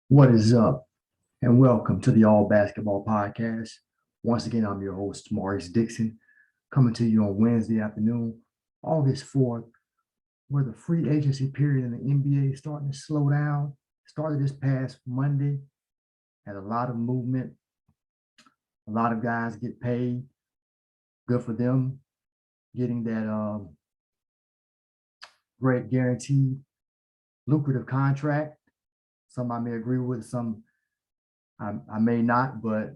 What is up? And welcome to the All Basketball Podcast. Once again, I'm your host, Maurice Dixon, coming to you on Wednesday afternoon, August 4th, where the free agency period in the NBA is starting to slow down. Started this past Monday, had a lot of movement, a lot of guys get paid. Good for them getting that great guaranteed lucrative contract. Some I may agree with, some I may not, but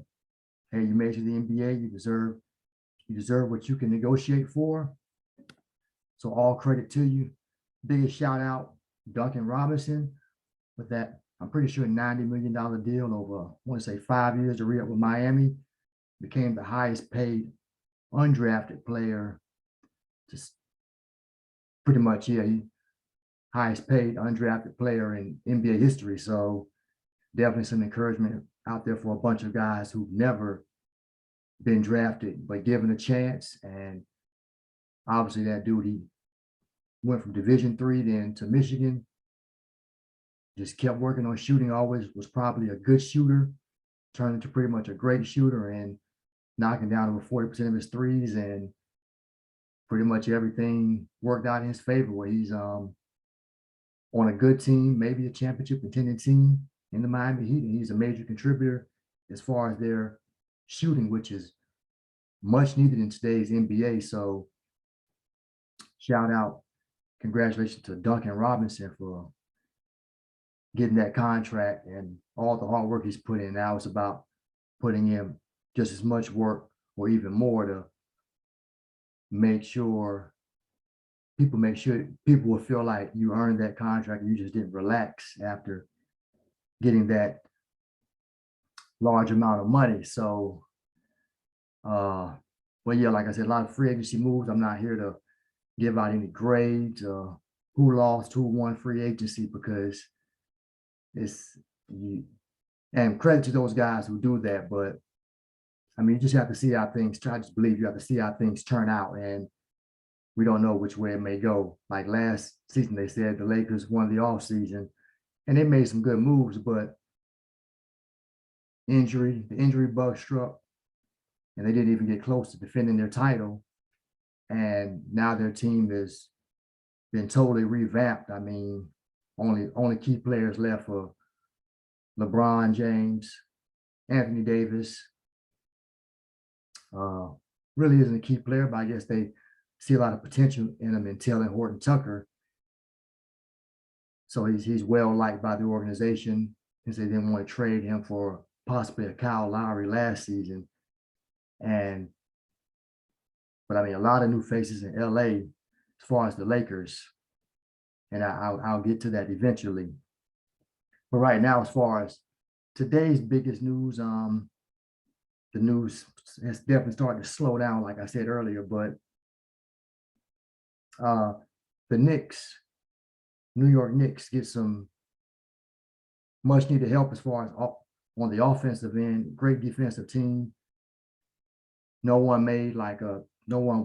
hey, you made it to the NBA, you deserve what you can negotiate for. So all credit to you. Biggest shout out, Duncan Robinson, with that, I'm pretty sure $90 million deal over, I want to say 5 years to re-up with Miami. Became the highest paid undrafted player, just pretty much, yeah, highest paid undrafted player in NBA history. So definitely some encouragement out there for a bunch of guys who've never been drafted, but given a chance. And obviously that dude, he went from Division III then to Michigan, just kept working on shooting, always was probably a good shooter, turned into pretty much a great shooter and knocking down over 40% of his threes, and pretty much everything worked out in his favor where he's on a good team, maybe a championship contending team in the Miami Heat, and he's a major contributor as far as their shooting, which is much needed in today's NBA. So shout out, congratulations to Duncan Robinson for getting that contract and all the hard work he's put in. Now it's about putting in just as much work or even more to make sure people will feel like you earned that contract. You just didn't relax after getting that large amount of money. So, but yeah, like I said, a lot of free agency moves. I'm not here to give out any grades, who lost, who won free agency, because it's you, and credit to those guys who do that. But I mean, you just have to see how things. I just believe you have to see how things turn out, and we don't know which way it may go. Like last season, they said the Lakers won the off season, and they made some good moves, but the injury bug struck, and they didn't even get close to defending their title. And now their team has been totally revamped. I mean, only key players left for LeBron James, Anthony Davis. Really isn't a key player, but I guess they see a lot of potential in him in Taylor Horton Tucker. So he's well liked by the organization, since they didn't want to trade him for possibly a Kyle Lowry last season. And but I mean, a lot of new faces in LA as far as the Lakers, and I'll get to that eventually. But right now, as far as today's biggest news, the news has definitely started to slow down, like I said earlier. But the Knicks, New York Knicks, get some much needed help as far as on the offensive end. Great defensive team. No one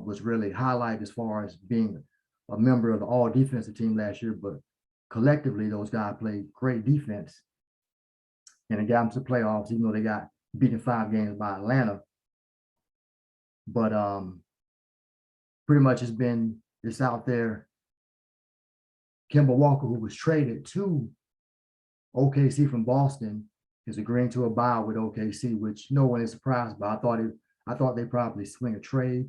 was really highlighted as far as being a member of the all defensive team last year, but collectively those guys played great defense, and they got them to the playoffs, even though they got beaten 5 games by Atlanta. But pretty much it's out there. Kemba Walker, who was traded to OKC from Boston, is agreeing to a buyout with OKC, which no one is surprised by. I thought they'd probably swing a trade,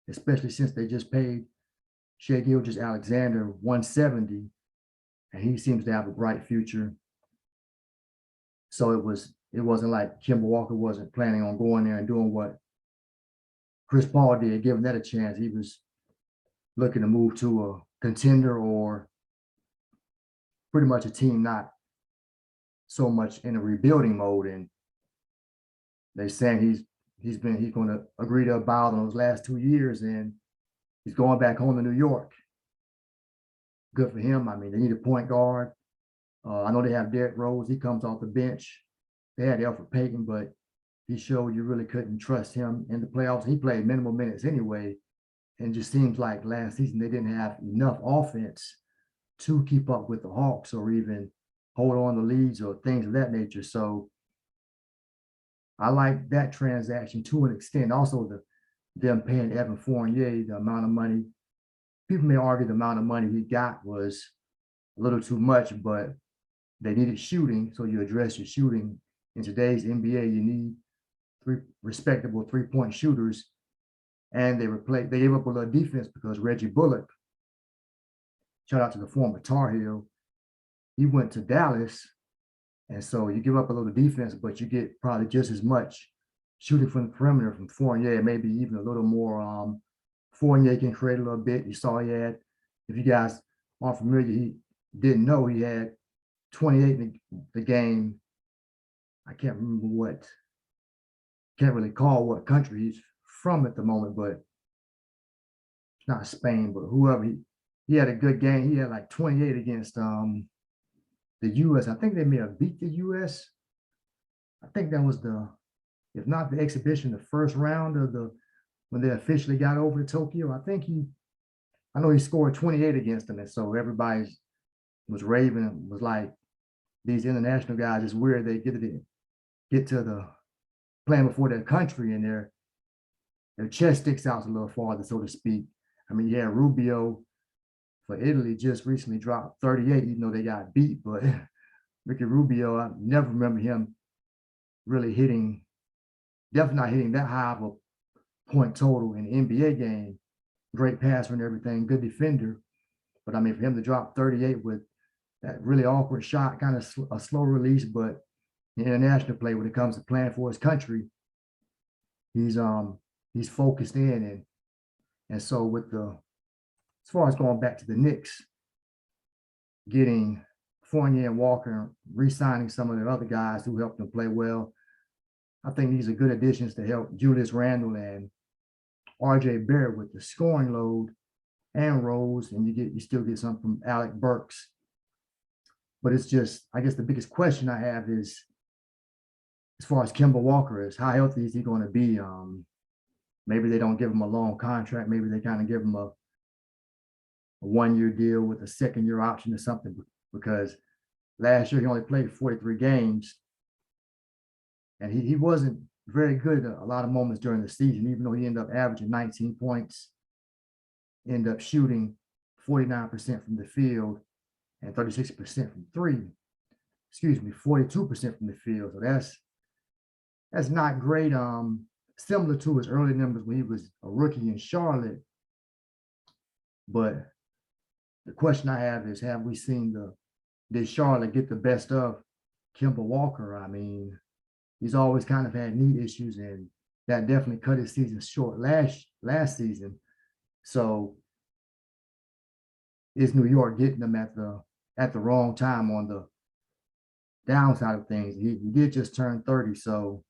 especially since they just paid Shai Gilgeous-Alexander 170, and he seems to have a bright future. So it wasn't like Kemba Walker wasn't planning on going there and doing what Chris Paul did, giving that a chance. He was looking to move to a contender or pretty much a team not so much in a rebuilding mode. And they're saying he's going to agree to a buyout in those last 2 years, and he's going back home to New York. Good for him. I mean, they need a point guard. I know they have Derrick Rose. He comes off the bench. They had Elfrid Payton, but he showed you really couldn't trust him in the playoffs. He played minimal minutes anyway, and just seems like last season they didn't have enough offense to keep up with the Hawks or even hold on to leads or things of that nature. So I like that transaction to an extent. Also, them paying Evan Fournier the amount of money. People may argue the amount of money he got was a little too much, but they needed shooting, so you address your shooting. In today's NBA, you need three respectable three-point shooters, and they gave up a little defense because Reggie Bullock, shout out to the former Tar Heel, he went to Dallas, and so you give up a little defense, but you get probably just as much shooting from the perimeter from Fournier, maybe even a little more. Fournier can create a little bit. You saw he had, if you guys aren't familiar, he didn't know he had 28 in the game. I can't remember can't really call what country he's from at the moment, but it's not Spain, but whoever. He had a good game. He had like 28 against the US. I think they may have beat the US. I think that was if not the exhibition, the first round of when they officially got over to Tokyo. I know he scored 28 against them. And so everybody was raving, was like, these international guys, it's weird they get to the playing before their country and their chest sticks out a little farther, so to speak. I mean, yeah, Rubio for Italy just recently dropped 38, even though they got beat. But Ricky Rubio, I never remember him really definitely not hitting that high of a point total in an NBA game. Great passer and everything, good defender. But I mean, for him to drop 38 with that really awkward shot, kind of a slow release, but international play when it comes to playing for his country, he's focused in, and so as far as going back to the Knicks, getting Fournier and Walker, re-signing some of the other guys who helped them play well, I think these are good additions to help Julius Randle and RJ Barrett with the scoring load and Rose, and you still get something from Alec Burks. But it's just, I guess the biggest question I have is, as far as Kemba Walker is, how healthy is he going to be? Maybe they don't give him a long contract. Maybe they kind of give him a one-year deal with a second-year option or something, because last year he only played 43 games, and he wasn't very good a lot of moments during the season, even though he ended up averaging 19 points, ended up shooting 49% from the field and 36% from three. 42% from the field. So that's not great. Similar to his early numbers when he was a rookie in Charlotte. But the question I have is, have we seen did Charlotte get the best of Kemba Walker? I mean, he's always kind of had knee issues, and that definitely cut his season short last season. So is New York getting them at the wrong time on the downside of things? He did just turn 30, so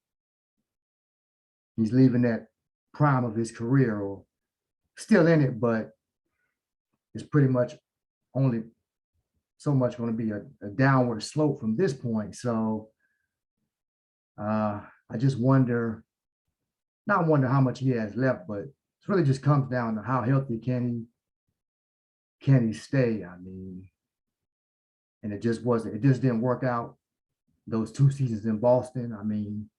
he's leaving that prime of his career, or still in it, but it's pretty much only so much going to be a downward slope from this point. So I just not wonder how much he has left, but it really just comes down to how healthy can he stay. I mean, and it just didn't work out those 2 seasons in Boston. I mean,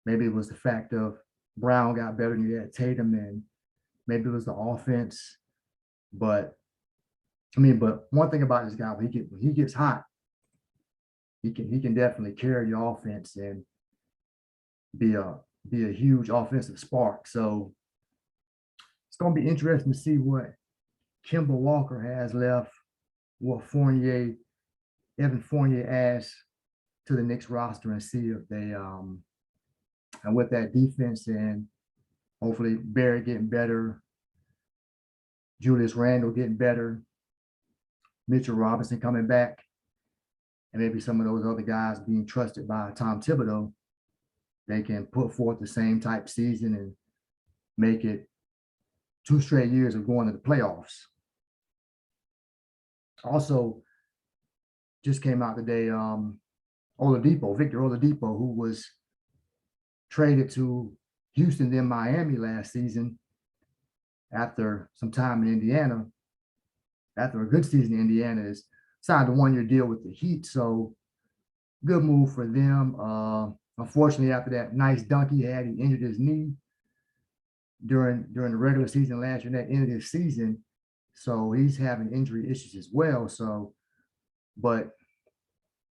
maybe it was the fact of Brown got better than you had Tatum, and maybe it was the offense. But one thing about this guy, when he gets hot, he can definitely carry the offense and be a huge offensive spark. So it's going to be interesting to see what Kemba Walker has left, what Evan Fournier adds to the Knicks roster, and see if they and with that defense, and hopefully Barry getting better, Julius Randle getting better, Mitchell Robinson coming back, and maybe some of those other guys being trusted by Tom Thibodeau, they can put forth the same type season and make it 2 straight years of going to the playoffs. Also, just came out today, Victor Oladipo, who was traded to Houston, then Miami last season after some time in Indiana. After a good season in Indiana, is signed a 1-year deal with the Heat. So good move for them. Unfortunately, after that nice dunk he had, he injured his knee during the regular season last year, and that ended his season. So he's having injury issues as well. So, but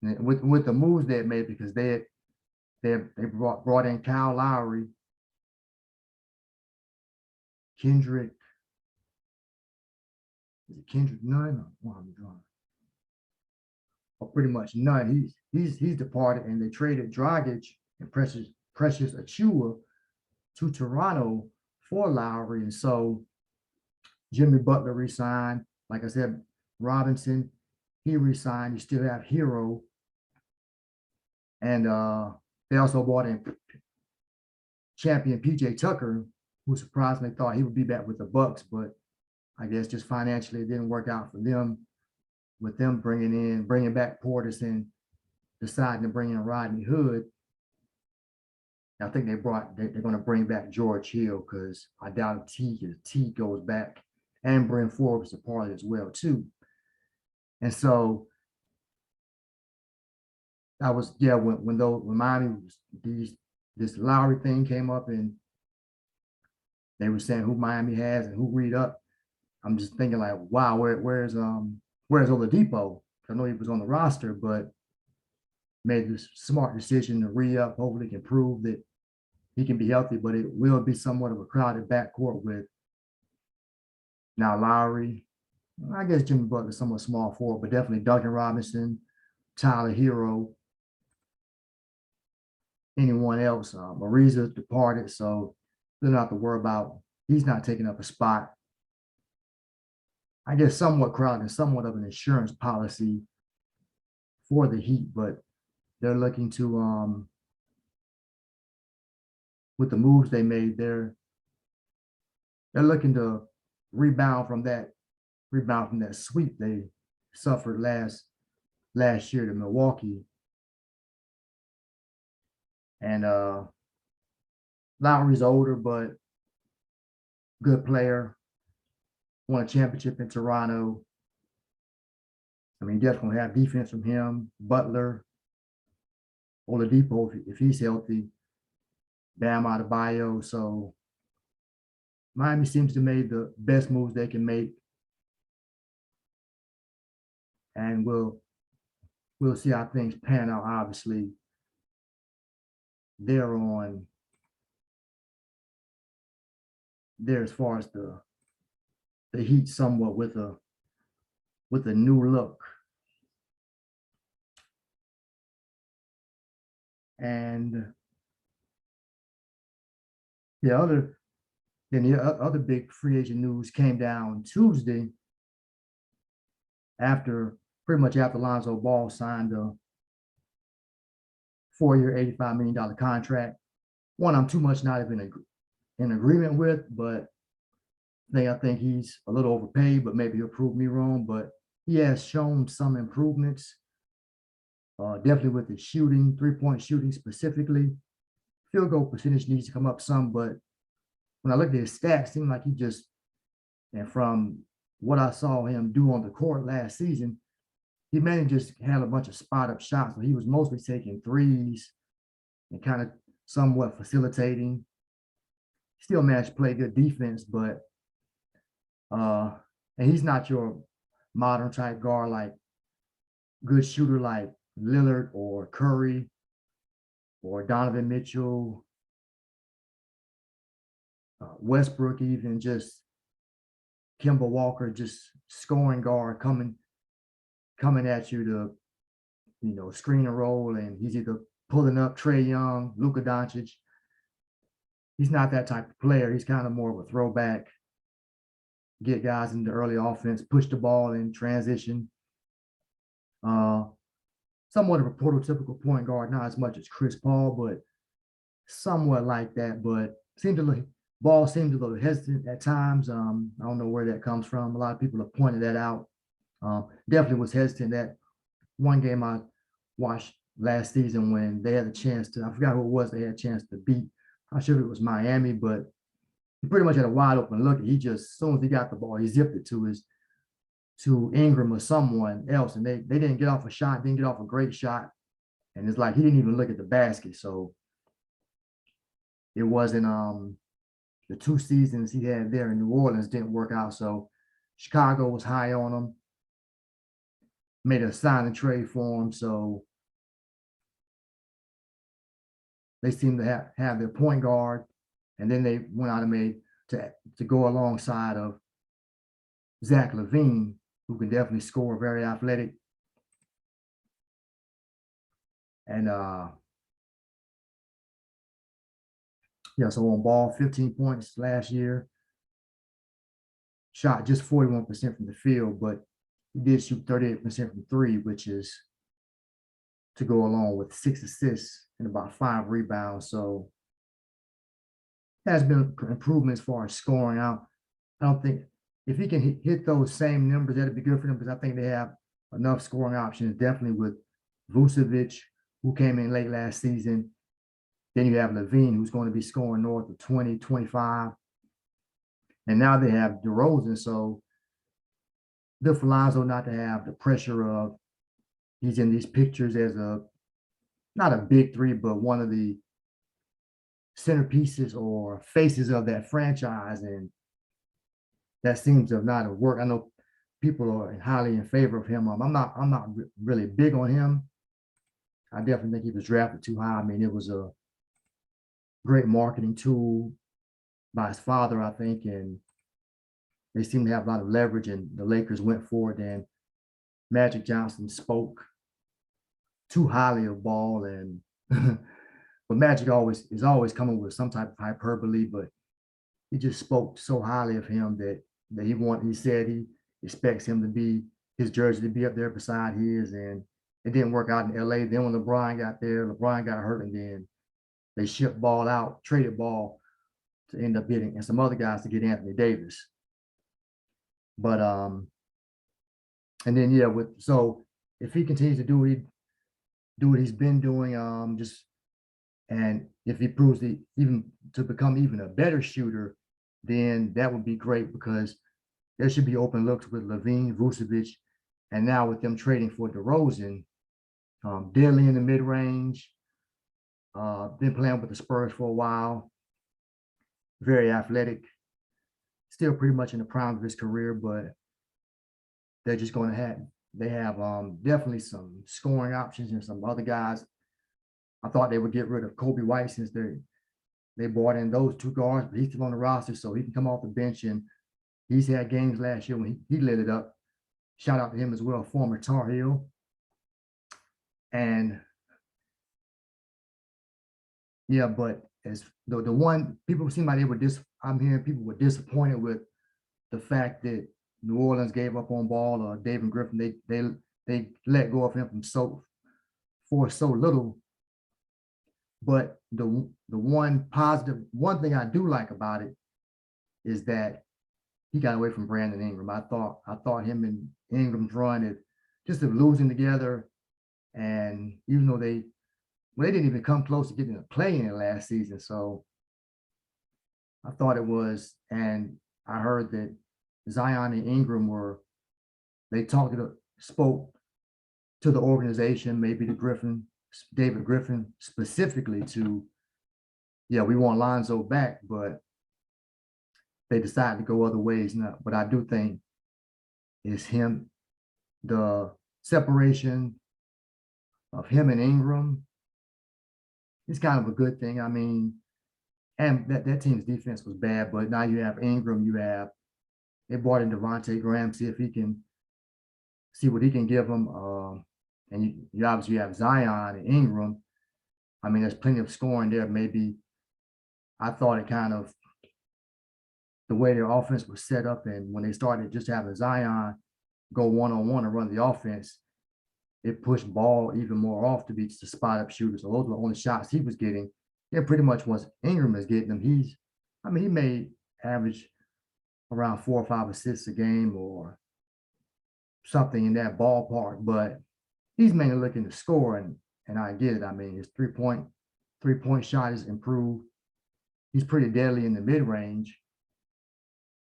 with the moves they had made, because they brought in Kyle Lowry, Kendrick, is it Kendrick Nunn? I'm drawing. Or pretty much none. He's departed, and they traded Dragic and Precious Achua to Toronto for Lowry. And so Jimmy Butler resigned. Like I said, Robinson, he resigned. You still have Hero. And they also brought in champion PJ Tucker, who surprisingly thought he would be back with the Bucks, but I guess just financially it didn't work out for them, with them bringing back Portis and deciding to bring in Rodney Hood. I think they're going to bring back George Hill, because I doubt if T goes back, and Bryn Forbes a part of it as well too. And so that was, yeah, when Miami this Lowry thing came up, and they were saying who Miami has and who read up. I'm just thinking like, wow, where's Oladipo? I know he was on the roster, but made this smart decision to re-up. Hopefully can prove that he can be healthy, but it will be somewhat of a crowded backcourt with now Lowry. I guess Jimmy Butler is somewhat small forward, but definitely Duncan Robinson, Tyler Hero, anyone else. Maurice departed, so they don't have to worry about, he's not taking up a spot. I guess somewhat crowded and somewhat of an insurance policy for the Heat, but they're looking to with the moves they made, they're looking to rebound from that sweep they suffered last year to Milwaukee. And Lowry's older, but good player. Won a championship in Toronto. I mean, definitely have defense from him. Butler, Oladipo, if he's healthy, Bam Adebayo. So Miami seems to make the best moves they can make, and we'll see how things pan out. Obviously, they're as far as the Heat somewhat with a new look. And the other big free agent news came down Tuesday, pretty much after Lonzo Ball signed a 4-year, $85 million contract. One I'm too much not even in agreement with, but I think he's a little overpaid, but maybe he'll prove me wrong. But he has shown some improvements, definitely with the shooting, 3-point shooting specifically. Field goal percentage needs to come up some, but when I looked at his stats, it seemed like and from what I saw him do on the court last season, he mainly just had a bunch of spot-up shots, but he was mostly taking threes and kind of somewhat facilitating. Still managed to play good defense, but and he's not your modern type guard, like good shooter like Lillard or Curry or Donovan Mitchell, Westbrook, even just Kemba Walker, just scoring guard coming at you to, screen and roll, and he's either pulling up Trae Young, Luka Doncic. He's not that type of player. He's kind of more of a throwback, get guys into early offense, push the ball in transition. Somewhat of a prototypical point guard, not as much as Chris Paul, but somewhat like that. But Ball seemed a little hesitant at times. I don't know where that comes from. A lot of people have pointed that out. Definitely was hesitant. That one game I watched last season when they had a chance to, I forgot who it was, they had a chance to beat. I'm sure it was Miami, but he pretty much had a wide open look. He just, as soon as he got the ball, he zipped it to to Ingram or someone else, and they didn't get off a shot, didn't get off a great shot, and it's like he didn't even look at the basket. So it wasn't the 2 seasons he had there in New Orleans didn't work out. So Chicago was high on him, made a sign and trade for him. So they seemed to have their point guard, and then they went out and made to go alongside of Zach LaVine, who can definitely score, very athletic. And yeah, so on ball, 15 points last year, shot just 41% from the field, but he did shoot 38% from three, which is to go along with 6 assists and about 5 rebounds. So has been improvement as far as scoring out. I don't think if he can hit those same numbers, that'd be good for them because I think they have enough scoring options, definitely with Vucevic, who came in late last season. Then you have LaVine, who's going to be scoring north of 20, 25. And now they have DeRozan. So good for Lonzo not to have the pressure of he's in these pictures as not a big three, but one of the centerpieces or faces of that franchise. And that seems to have not worked. I know people are highly in favor of him. I'm not really big on him. I definitely think he was drafted too high. I mean, it was a great marketing tool by his father, I think, and they seem to have a lot of leverage, and the Lakers went for it. And Magic Johnson spoke too highly of Ball, and but Magic is always coming with some type of hyperbole, but he just spoke so highly of him that he said he expects him to be his jersey to be up there beside his, and it didn't work out in LA. Then when LeBron got there, LeBron got hurt, and then they shipped Ball out, traded Ball to end up getting and some other guys to get Anthony Davis. But and then yeah, so if he continues to do what he's been doing, and if he proves even to become even a better shooter, then that would be great because there should be open looks with LaVine, Vucevic, and now with them trading for DeRozan, deadly in the mid range. Been playing with the Spurs for a while. Very athletic. Still pretty much in the prime of his career, but they're just going to have definitely some scoring options and some other guys. I thought they would get rid of Kobe White since they brought in those 2 guards, but he's still on the roster, so he can come off the bench, and he's had games last year when he lit it up. Shout out to him as well, former Tar Heel. And yeah, but as the one people seem like I'm hearing people were disappointed with the fact that New Orleans gave up on Ball or David Griffin. They let go of him for so little. But the one thing I do like about it is that he got away from Brandon Ingram. I thought him and Ingram's run is just of losing together, and even though they didn't even come close to getting a play in it last season. So I thought it was, and I heard that Zion and Ingram spoke to the organization, maybe to David Griffin specifically we want Lonzo back, but they decided to go other ways now. But I do think it's the separation of him and Ingram is kind of a good thing. I mean, and that team's defense was bad, but now you have Ingram, they brought in Devontae Graham, see what he can give them. And you obviously have Zion and Ingram. I mean, there's plenty of scoring there. Maybe I thought it kind of the way their offense was set up, and when they started just having Zion go one-on-one and run the offense, it pushed Ball even more off to be the spot up shooter. So those were the only shots he was getting. Yeah, pretty much once Ingram is getting them, he may average around 4 or 5 assists a game or something in that ballpark, but he's mainly looking to score, and I get it. I mean, his three-point shot is improved. He's pretty deadly in the mid-range.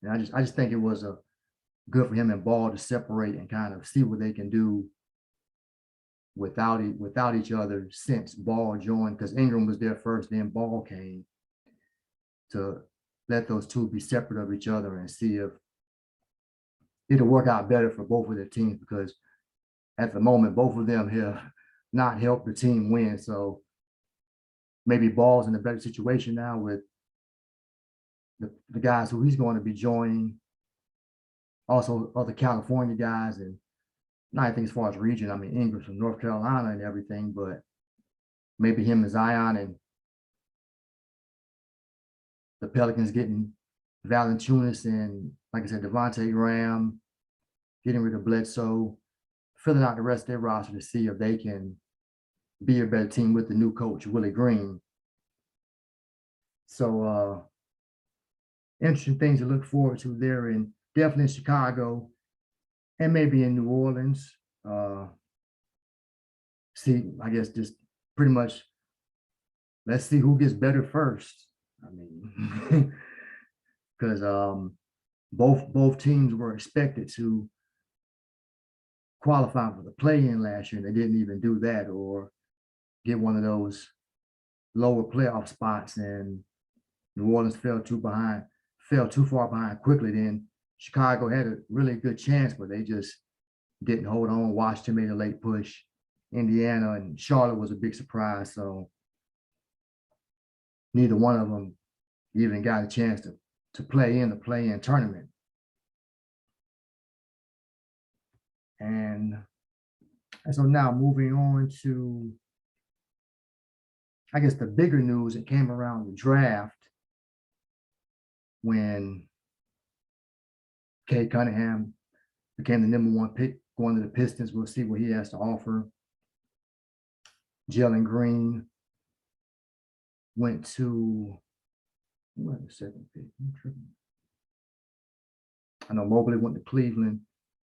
And I just think it was good for him and Ball to separate and kind of see what they can do without each other since Ball joined, because Ingram was there first, then Ball came, to let those two be separate of each other and see if it'll work out better for both of their teams, because at the moment, both of them have not helped the team win. So maybe Ball's in a better situation now with the guys who he's going to be joining, also other California guys, and not I think as far as region, I mean Ingram's from North Carolina and everything, but maybe him and Zion and the Pelicans getting Valanciunas and, like I said, Devontae Graham, getting rid of Bledsoe, filling out the rest of their roster to see if they can be a better team with the new coach, Willie Green. So interesting things to look forward to there, and definitely in Chicago and maybe in New Orleans. See, I guess just pretty much let's see who gets better first. I mean, because both teams were expected to qualify for the play-in last year, and they didn't even do that or get one of those lower playoff spots, and New Orleans fell too far behind quickly. Then Chicago had a really good chance, but they just didn't hold on. Washington made a late push. Indiana and Charlotte was a big surprise. So neither one of them even got a chance to play in the play-in tournament. And so now moving on to, I guess, the bigger news that came around the draft when Cade Cunningham became the #1 pick going to the Pistons. We'll see what he has to offer. Jalen Green went to, who had the second pick? I know Mobley went to Cleveland.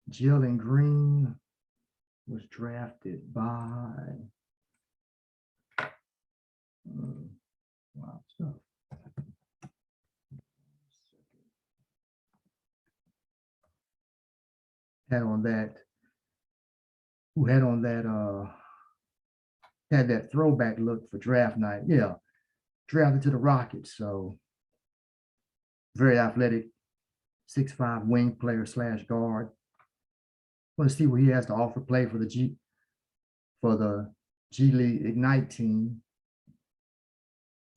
Jalen Green was drafted by, wow, stuff. Had on that throwback look for draft night. Yeah, drafted to the Rockets. So very athletic, 6'5" wing player / guard. Want to see what he has to offer. Play for the G League Ignite team.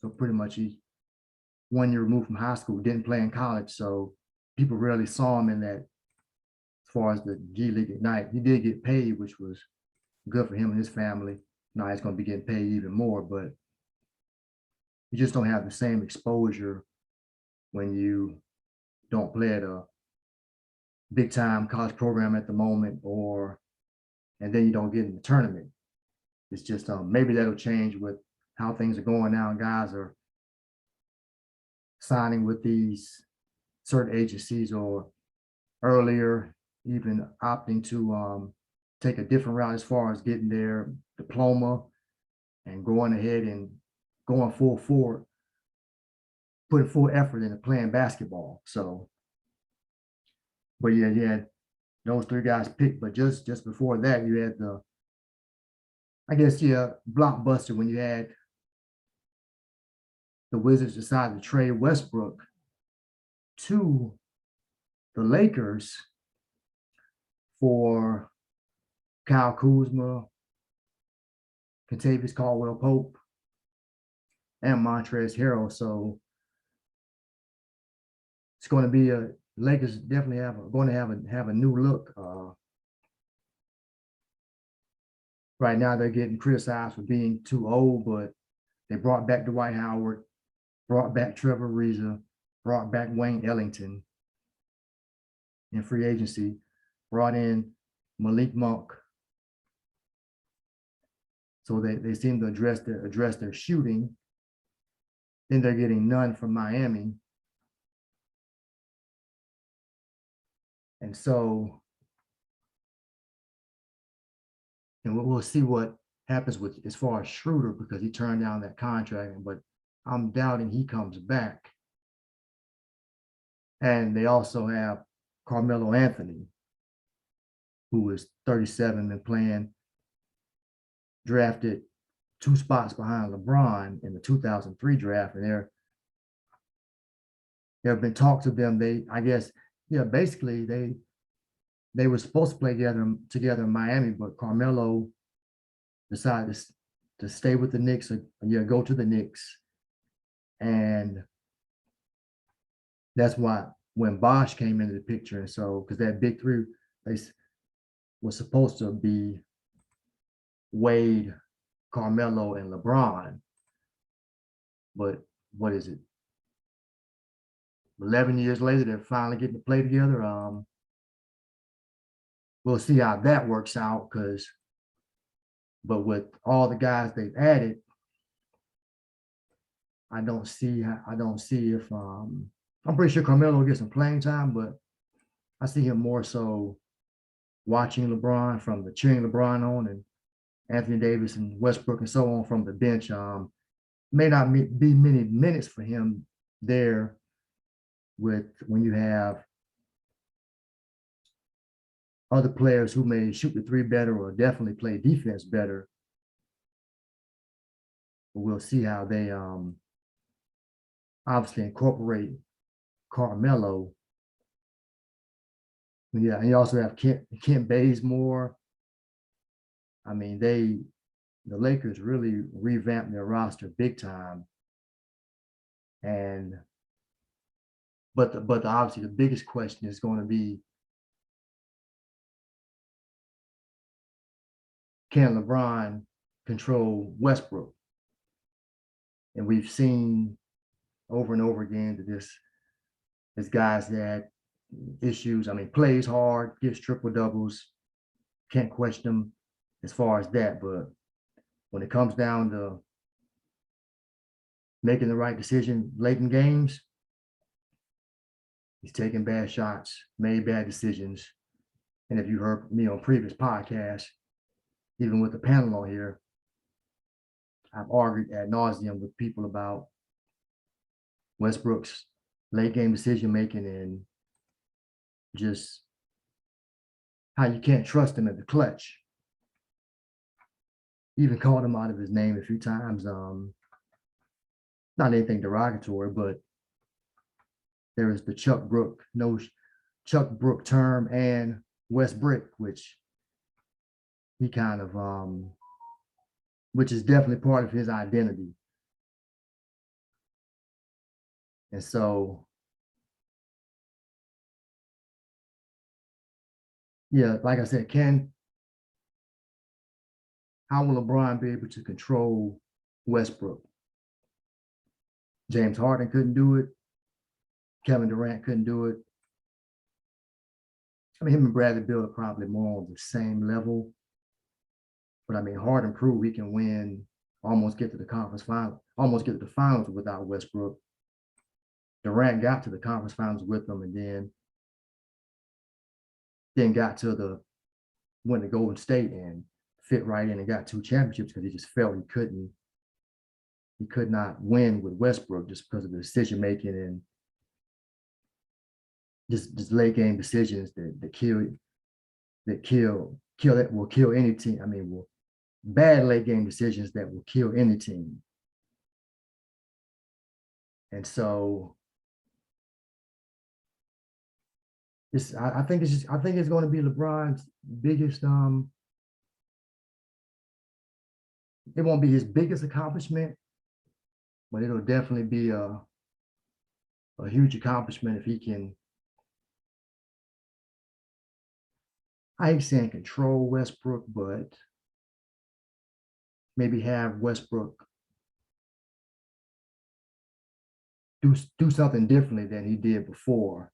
So pretty much he's 1 year removed from high school, didn't play in college. So people rarely saw him in that as far as the G League Ignite. He did get paid, which was good for him and his family. Now he's going to be getting paid even more, but you just don't have the same exposure when you don't play at a big time college program at the moment, and then you don't get in the tournament. It's just maybe that'll change with how things are going now. Guys are signing with these certain agencies or earlier, even opting to take a different route as far as getting their diploma and going ahead and going full forward, putting full effort into playing basketball. So, but yeah, you had those three guys picked, but just before that, you had blockbuster when you had the Wizards decide to trade Westbrook to the Lakers for Kyle Kuzma, Kentavious Caldwell-Pope, and Montrezl Harrell. So it's going to be Lakers definitely going to have a new look. Right now they're getting criticized for being too old, but they brought back Dwight Howard, brought back Trevor Ariza, brought back Wayne Ellington in free agency, brought in Malik Monk. So they seem to address their shooting. Then they're getting none from Miami. And so, and we'll see what happens with as far as Schroeder, because he turned down that contract, but I'm doubting he comes back. And they also have Carmelo Anthony, who was 37 and playing, drafted 2 spots behind LeBron in the 2003 draft. And there have been talks of them. I guess, yeah, basically they were supposed to play together in Miami, but Carmelo decided to stay with the Knicks, go to the Knicks. And that's why when Bosh came into the picture, and so because that big three, they was supposed to be Wade, Carmelo, and LeBron. But what is it? 11 years later, they're finally getting to play together. We'll see how that works out, but with all the guys they've added, I don't see if I'm pretty sure Carmelo will get some playing time, but I see him more so watching LeBron from the cheering LeBron on, and Anthony Davis and Westbrook and so on from the bench. May not be many minutes for him there when you have other players who may shoot the three better or definitely play defense better. But we'll see how they obviously incorporate Carmelo. Yeah, and you also have Kent Bazemore. I mean, the Lakers really revamped their roster big time. But obviously the biggest question is going to be, can LeBron control Westbrook? And we've seen over and over again that this guy's had issues. I mean, plays hard, gets triple doubles, can't question him as far as that. But when it comes down to making the right decision late in games, he's taking bad shots, made bad decisions. And if you heard me on previous podcasts, even with the panel on here, I've argued ad nauseum with people about Westbrook's late game decision making and just how you can't trust him at the clutch. Even called him out of his name a few times. Not anything derogatory, but there is the Chuck Brook term and Westbrick, which he kind of which is definitely part of his identity. And so, yeah, like I said, how will LeBron be able to control Westbrook? James Harden couldn't do it. Kevin Durant couldn't do it. I mean, him and Bradley Beal are probably more on the same level. But I mean, Harden proved he can win, almost get to the conference final, almost get to the finals without Westbrook. Durant got to the conference finals with them, and then got to went to Golden State and fit right in and got 2 championships because he just felt he could not win with Westbrook just because of the decision making and just late game decisions that will kill any team. I mean, bad late game decisions that will kill any team. And so I think it's going to be LeBron's biggest it won't be his biggest accomplishment, but it'll definitely be a huge accomplishment if he can, I hate saying control Westbrook, but maybe have Westbrook do something differently than he did before,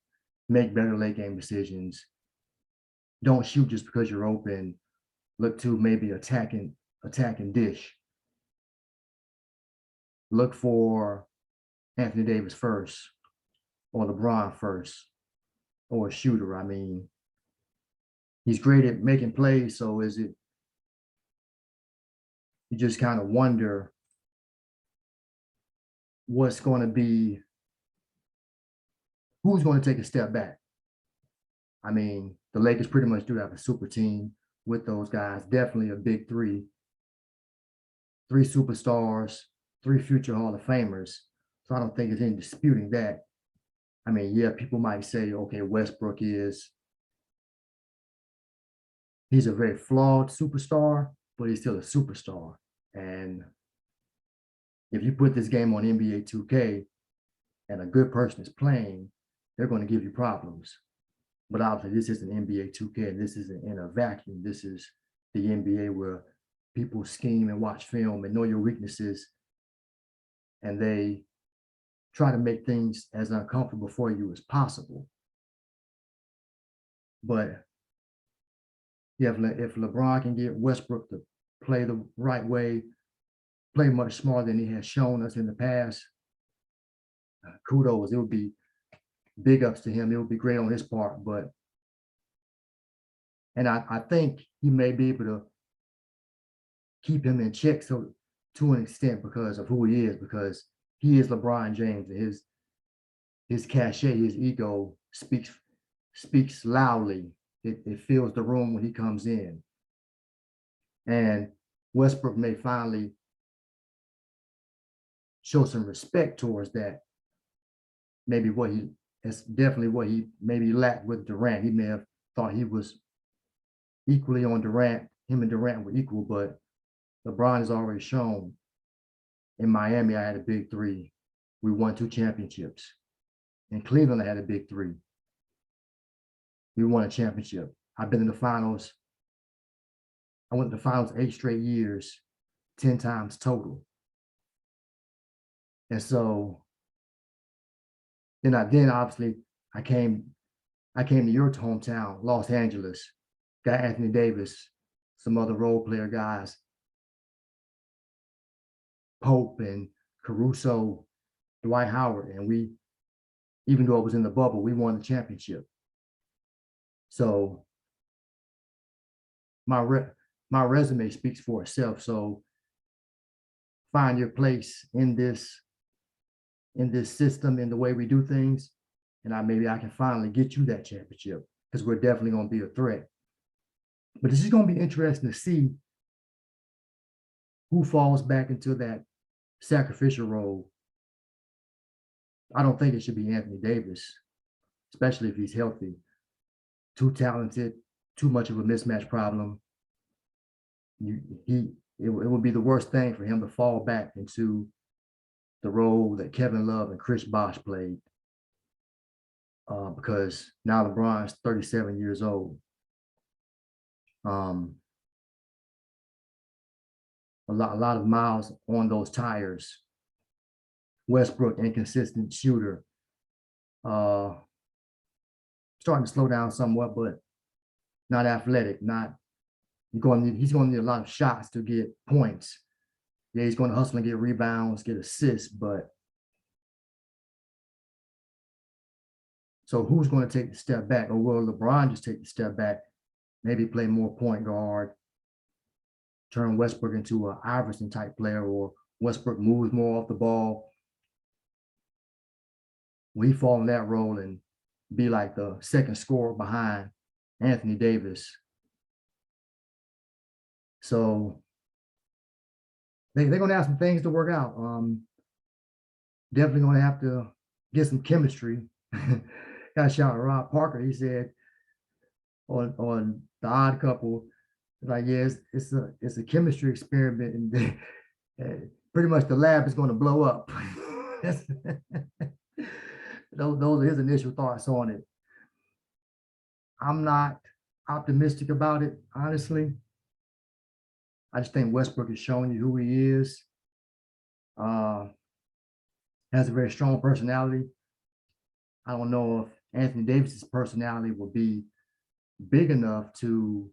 make better late game decisions. Don't shoot just because you're open. Look to maybe attacking dish. Look for Anthony Davis first, or LeBron first, or a shooter. I mean, he's great at making plays, so you just kind of wonder who's going to take a step back. I mean, the Lakers pretty much do have a super team with those guys. Definitely a big three superstars, three future Hall of Famers. So I don't think there's any disputing that. I mean, yeah, people might say, okay, Westbrook he's a very flawed superstar, but he's still a superstar. And if you put this game on NBA 2K and a good person is playing, they're going to give you problems. But obviously, this isn't NBA 2K, and this isn't in a vacuum. This is the NBA where people scheme and watch film and know your weaknesses, and they try to make things as uncomfortable for you as possible. But yeah, if LeBron can get Westbrook to play the right way, play much smarter than he has shown us in the past, kudos. It would be big ups to him. It would be great on his part. And I think he may be able to keep him in check so to an extent because of who he is, because he is LeBron James. His cachet, his ego speaks loudly. It fills the room when he comes in. And Westbrook may finally show some respect towards that. Maybe that's definitely what he maybe lacked with Durant. He may have thought he was equally on Durant. Him and Durant were equal, but LeBron has already shown in Miami, I had a big three. We won 2 championships. In Cleveland, I had a big three. We won a championship. I've been in the finals. I went to the finals 8 straight years, 10 times total. And so then obviously I came to your hometown, Los Angeles, got Anthony Davis, some other role player guys, Pope and Caruso, Dwight Howard, and we, even though it was in the bubble, we won the championship. So my resume speaks for itself. So find your place in this system, in the way we do things, and maybe I can finally get you that championship, because we're definitely going to be a threat. But this is going to be interesting to see who falls back into that sacrificial role. I don't think it should be Anthony Davis, especially if he's healthy. Too talented, too much of a mismatch problem. It would be the worst thing for him to fall back into the role that Kevin Love and Chris Bosh played, because now LeBron's 37 years old. A lot of miles on those tires. Westbrook, inconsistent shooter. Starting to slow down somewhat, but not athletic. He's going to need a lot of shots to get points. Yeah, he's going to hustle and get rebounds, get assists, but so who's going to take the step back? Or will LeBron just take the step back, maybe play more point guard, turn Westbrook into an Iverson type player, or Westbrook moves more off the ball? Will he fall in that role and be like the second scorer behind Anthony Davis? So they're going to have some things to work out. Definitely going to have to get some chemistry. Got a shout out Rob Parker. He said on The Odd Couple, like, yeah, it's a chemistry experiment, and pretty much the lab is going to blow up. Those are his initial thoughts on it. I'm not optimistic about it, honestly. I just think Westbrook is showing you who he is. Has a very strong personality. I don't know if Anthony Davis's personality will be big enough to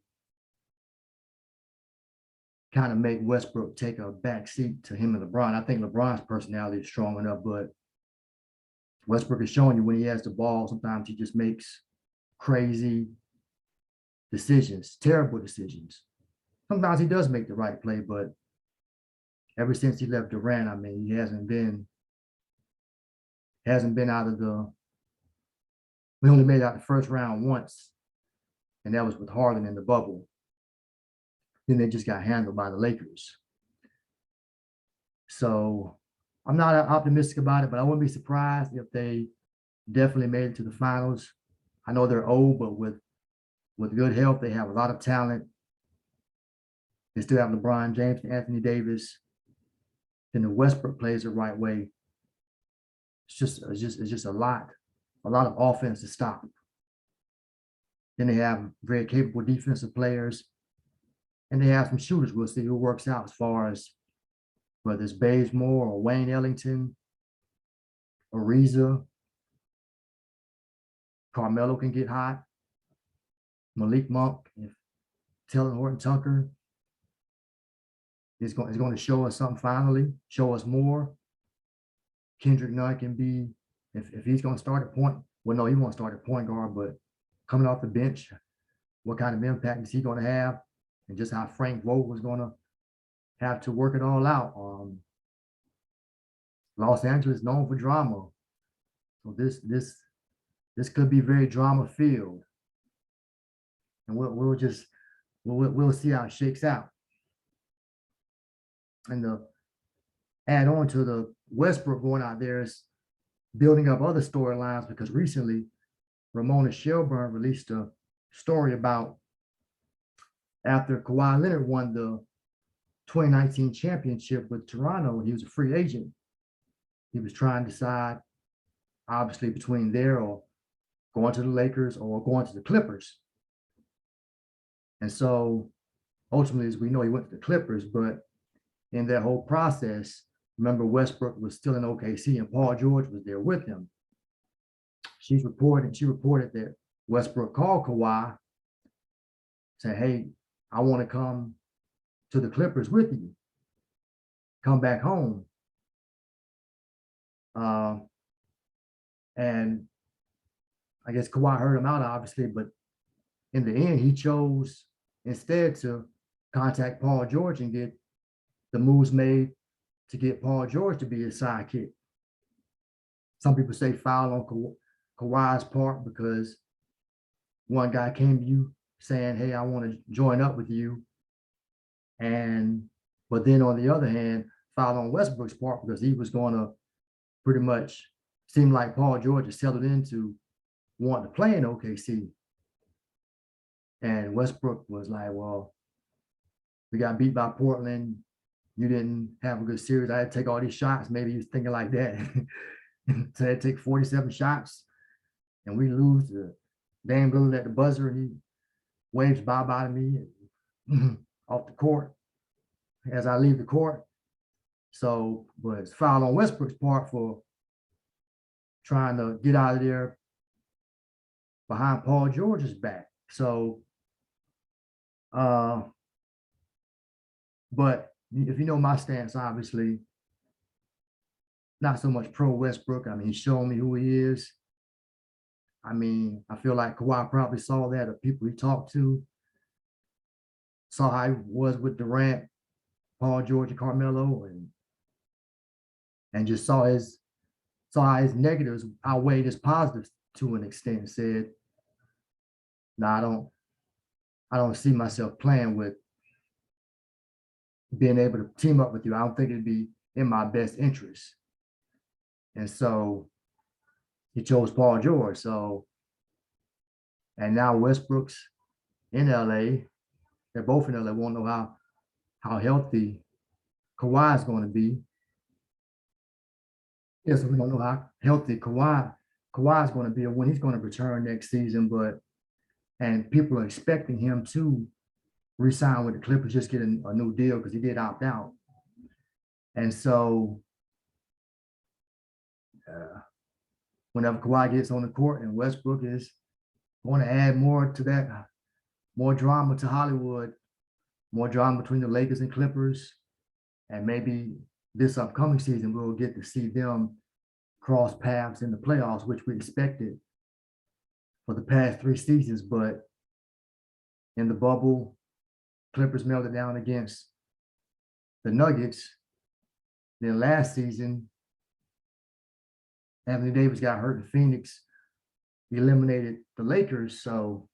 kind of make Westbrook take a back seat to him and LeBron. I think LeBron's personality is strong enough, but Westbrook is showing you when he has the ball, sometimes he just makes crazy decisions, terrible decisions. Sometimes he does make the right play, but ever since he left Durant, I mean, he hasn't been out of we only made out the first round once and that was with Harden in the bubble. Then they just got handled by the Lakers. So I'm not optimistic about it, but I wouldn't be surprised if they definitely made it to the finals. I know they're old, but with good health, they have a lot of talent. They still have LeBron James and Anthony Davis. Then the Westbrook plays the right way. It's just a lot of offense to stop. Then they have very capable defensive players, and they have some shooters. We'll see who works out as far as whether it's Bazemore or Wayne Ellington, Ariza. Carmelo can get hot. Malik Monk, if Taylor Horton Tucker is going to show us something finally, show us more. Kendrick Nunn can be, if he's going to start at point, well, no, he won't start at point guard, but coming off the bench, what kind of impact is he going to have? And just how Frank Vogel is going to have to work it all out. Los Angeles is known for drama. So this could be very drama filled. And we'll see how it shakes out. And to add on to the Westbrook going out there is building up other storylines, because recently Ramona Shelburne released a story about after Kawhi Leonard won the 2019 championship with Toronto, and he was a free agent. He was trying to decide, obviously, between there or going to the Lakers or going to the Clippers. And so ultimately, as we know, he went to the Clippers, but in that whole process, remember Westbrook was still in OKC and Paul George was there with him. She reported that Westbrook called Kawhi, said, hey, I want to come to the Clippers with you. Come back home. And I guess Kawhi heard him out, obviously, but in the end, he chose instead to contact Paul George and get the moves made to get Paul George to be his sidekick. Some people say foul on Kawhi's part because one guy came to you saying, hey, I want to join up with you. But then on the other hand, foul on Westbrook's part because he was going to pretty much seem like Paul George has settled into wanting to play in OKC. And Westbrook was like, well, we got beat by Portland. You didn't have a good series. I had to take all these shots. Maybe he was thinking like that. So I had to take 47 shots and we lose to Dame Lillard at the buzzer and he waves bye-bye to me off the court as I leave the court. So, but it's foul on Westbrook's part for trying to get out of there behind Paul George's back. So, but if you know my stance, obviously, not so much pro Westbrook. I mean, he's showing me who he is. I mean, I feel like Kawhi probably saw that, or people he talked to, saw how he was with Durant, Paul George, and Carmelo, and just saw how his negatives outweighed his positives to an extent, and said, no, I don't see myself playing with being able to team up with you. I don't think it'd be in my best interest. And so he chose Paul George. So, and now Westbrook's in LA. They're both in LA. Won't know how healthy Kawhi is going to be. Yes, we don't know how healthy Kawhi is going to be or when he's going to return next season. And people are expecting him to re-sign with the Clippers, just get a new deal because he did opt out. And so whenever Kawhi gets on the court and Westbrook is going to add more to that, more drama to Hollywood, more drama between the Lakers and Clippers, and maybe this upcoming season we'll get to see them cross paths in the playoffs, which we expected for the past 3 seasons. But in the bubble, Clippers melted down against the Nuggets. Then last season, Anthony Davis got hurt in Phoenix. He eliminated the Lakers. So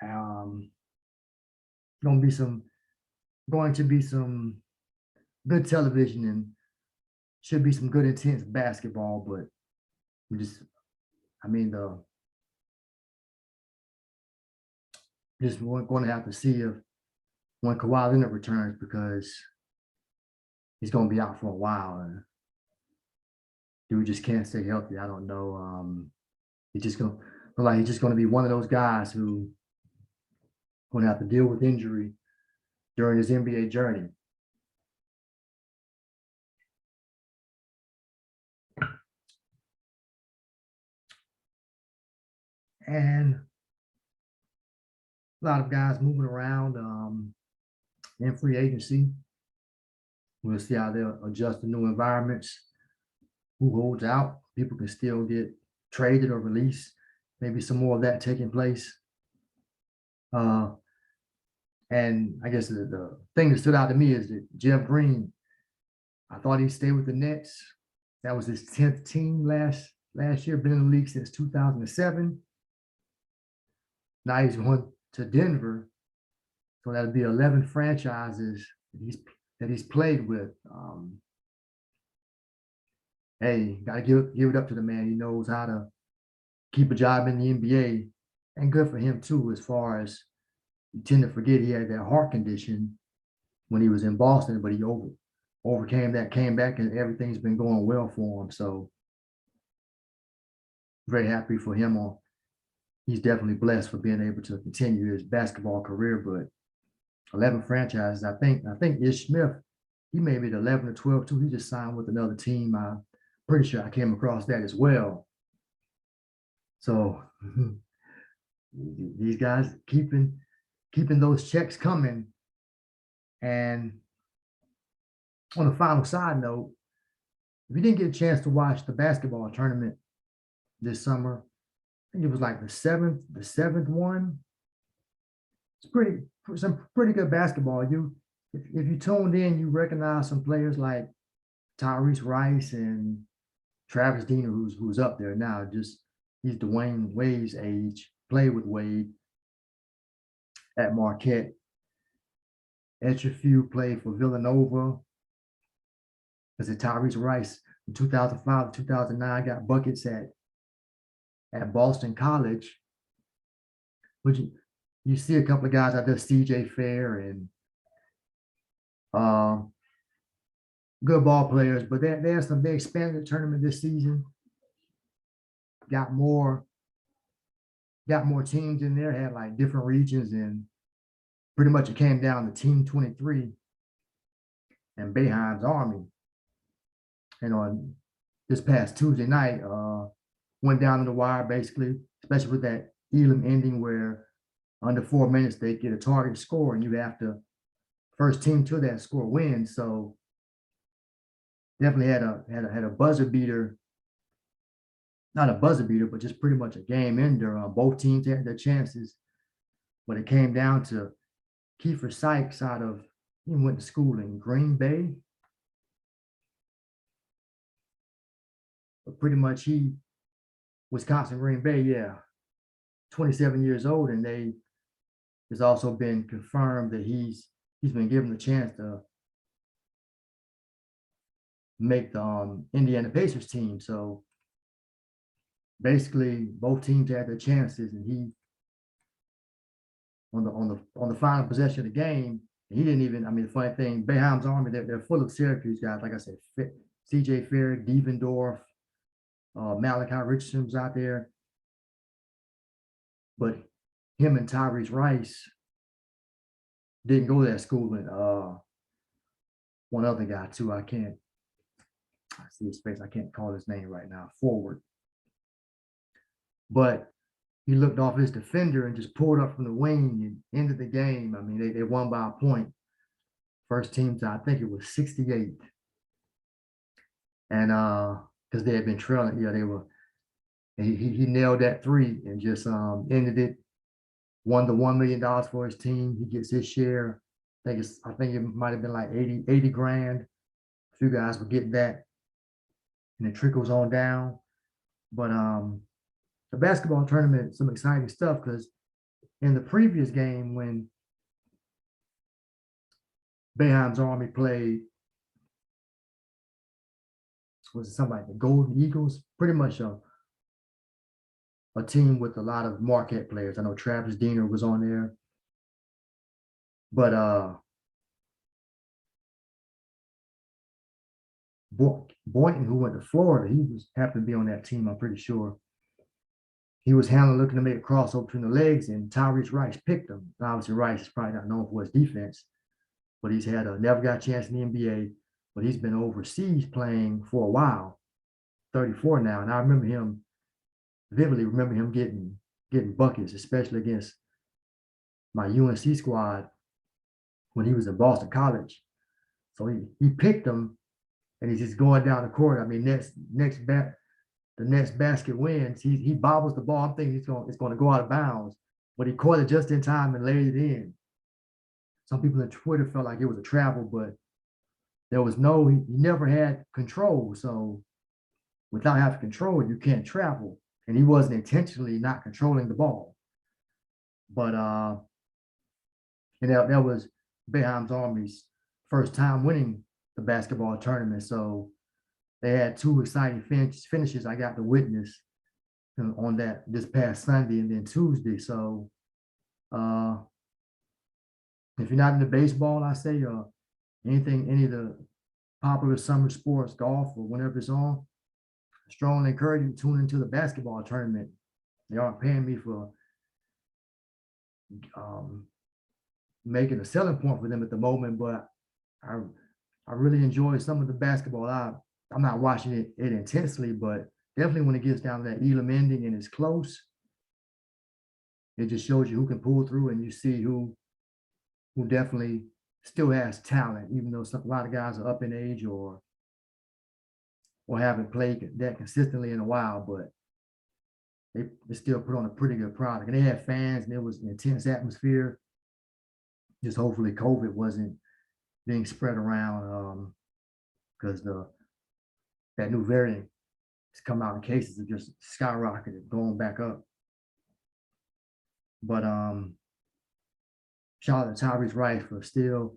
Um, going to be some going to be some good television and should be some good intense basketball, but we just I mean the just we're going to have to see if when Kawhi Leonard returns because he's going to be out for a while and dude just can't stay healthy. I don't know. He's just going to like he's just going to be one of those guys who going to have to deal with injury during his NBA journey. And a lot of guys moving around in free agency. We'll see how they'll adjust to new environments. Who holds out? People can still get traded or released. Maybe some more of that taking place. And I guess the thing that stood out to me is that Jeff Green, I thought he'd stay with the Nets. That was his 10th team last year, been in the league since 2007. Now he's going to Denver. So that'll be 11 franchises that he's played with. Hey, got to give it up to the man. He knows how to keep a job in the NBA, and good for him too. As far as you tend to forget, he had that heart condition when he was in Boston, but he overcame that, came back, and everything's been going well for him. So very happy for him. He's definitely blessed for being able to continue his basketball career. But 11 franchises, I think Ish Smith, he may be the 11 or 12 too. He just signed with another team. I'm pretty sure I came across that as well. So these guys keeping those checks coming. And on a final side note, if you didn't get a chance to watch the basketball tournament this summer, I think it was like the seventh one. It's some pretty good basketball. If you tuned in, you recognize some players like Tyrese Rice and Travis Dean, who's up there now. Just he's Dwayne Wade's age, played with Wade at Marquette. Etchefu played for Villanova. Because Tyrese Rice from 2005 to 2009 got buckets at Boston College. But you see a couple of guys out there, CJ Fair and good ball players, but they expanded the tournament this season. Got more teams in there, had like different regions, and pretty much it came down to Team 23 and Boeheim's Army. And on this past Tuesday night, went down to the wire basically, especially with that Elam ending where under 4 minutes they get a target score and you have to first team to that score win. So definitely had a buzzer beater, not a buzzer beater, but just pretty much a game ender. Both teams had their chances, but it came down to Kiefer Sykes he went to school in Green Bay. But pretty much Wisconsin, Green Bay, yeah, 27 years old, and it's also been confirmed that he's been given the chance to make the Indiana Pacers team. So basically, both teams had their chances, and he on the final possession of the game, he didn't even. I mean, the funny thing, Boeheim's Army, they're full of Syracuse guys. Like I said, C.J. Fair, Devendorf, Malachi Richardson was out there, but him and Tyrese Rice didn't go to that school. And one other guy too, I see his face. I can't call his name right now. Forward, but he looked off his defender and just pulled up from the wing and ended the game. I mean, they won by a point. First team to, I think it was 68. And because they had been trailing, he nailed that three and just ended it. Won the $1 million for his team. He gets his share. I think it might have been like 80 grand. A few guys were getting that. And it trickles on down. But the basketball tournament, some exciting stuff because in the previous game when Boeheim's Army played, was it something like the Golden Eagles? Pretty much a team with a lot of Marquette players. I know Travis Diener was on there, but Boynton, who went to Florida, he was happened to be on that team. I'm pretty sure. He was handling looking to make a crossover between the legs, and Tyrese Rice picked him. Obviously, Rice is probably not known for his defense, but he's had never got a chance in the NBA. But he's been overseas playing for a while, 34 now, and I remember him vividly. Remember him getting buckets, especially against my UNC squad when he was in Boston College. So he picked him, and he's just going down the court. I mean, the next basket wins. He bobbles the ball. I'm thinking it's going to go out of bounds, but he caught it just in time and laid it in. Some people on Twitter felt like it was a travel, but there was he never had control. So without having control, you can't travel. And he wasn't intentionally not controlling the ball. But and that was Boeheim's Army's first time winning the basketball tournament. So they had two exciting finishes I got to witness on this past Sunday and then Tuesday. So if you're not into baseball, I say any of the popular summer sports, golf or whenever it's on, strongly encourage you to tune into the basketball tournament. They aren't paying me for making a selling point for them at the moment, but I really enjoy some of the basketball. I'm not watching it intensely, but definitely when it gets down to that Elam ending and it's close, it just shows you who can pull through, and you see who definitely still has talent, even though a lot of guys are up in age or haven't played that consistently in a while, but they still put on a pretty good product. And they had fans, and it was an intense atmosphere. Just hopefully COVID wasn't being spread around because that new variant has come out and cases have just skyrocketed, going back up. But shout out to Tyrese Rice for still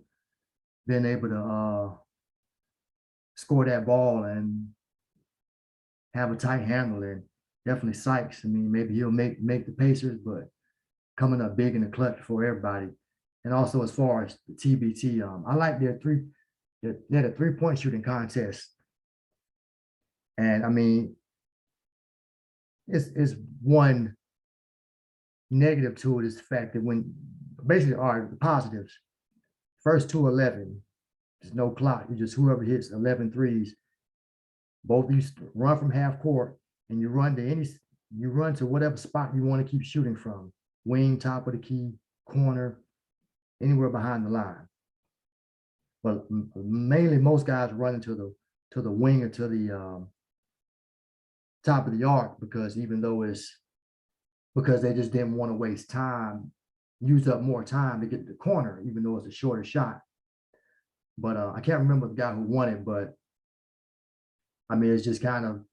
being able to score that ball and have a tight handle, and definitely Sykes. I mean, maybe he'll make the Pacers, but coming up big in the clutch for everybody. And also as far as the TBT, I like their three-point shooting contest. And I mean, it's one negative to it is the fact that when basically are the positives, first 2-11, there's no clock. You just whoever hits 11 threes, both of you run from half court and you run to whatever spot you want to keep shooting from. Wing, top of the key, corner, anywhere behind the line. But mainly most guys run into the wing or to the top of the arc, because they just didn't want to waste time, use up more time to get to the corner, even though it's a shorter shot. But I can't remember the guy who won it, but I mean, it's just kind of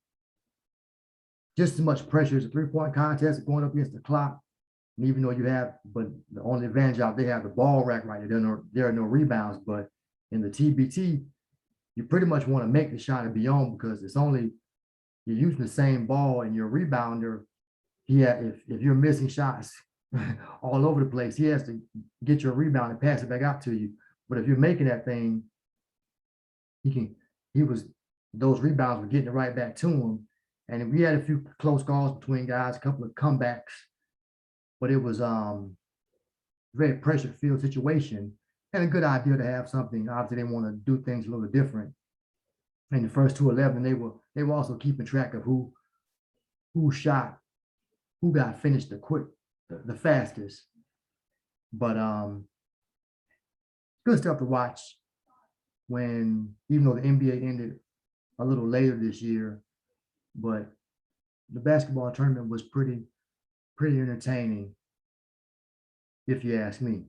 just as much pressure as a three-point contest going up against the clock. And even though but the only advantage out, they have the ball rack right there. There are no rebounds, but in the TBT, you pretty much want to make the shot and be on, because you're using the same ball, and your rebounder, if you're missing shots all over the place, he has to get your rebound and pass it back out to you. But if you're making that thing, those rebounds were getting it right back to him. And we had a few close calls between guys, a couple of comebacks, but it was very pressure-filled situation, and a good idea to have something. Obviously, they want to do things a little different. In the first 2-11, they were also keeping track of who got finished the fastest. But good stuff to watch even though the NBA ended a little later this year, but the basketball tournament was pretty entertaining, if you ask me.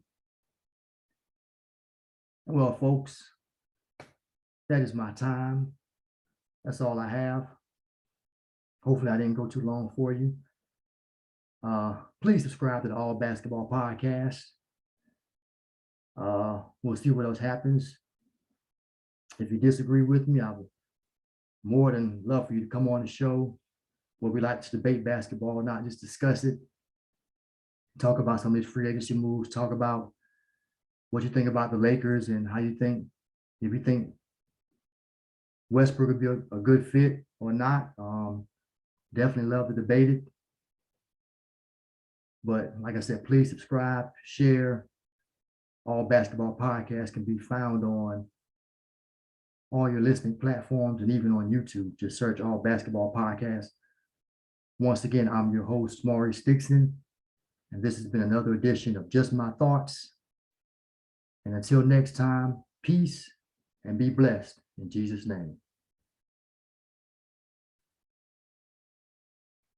Well, folks, that is my time. That's all I have. Hopefully I didn't go too long for you. Please subscribe to the All Basketball Podcast. We'll see what else happens. If you disagree with me, I would more than love for you to come on the show where we like to debate basketball, not just discuss it. Talk about some of these free agency moves. Talk about what you think about the Lakers and how you think, if you think Westbrook would be a good fit or not. Definitely love to debate it. But like I said, please subscribe, share. All Basketball Podcasts can be found on all your listening platforms and even on YouTube. Just search All Basketball Podcasts. Once again, I'm your host, Maurice Dixon, and this has been another edition of Just My Thoughts. And until next time, peace and be blessed in Jesus' name.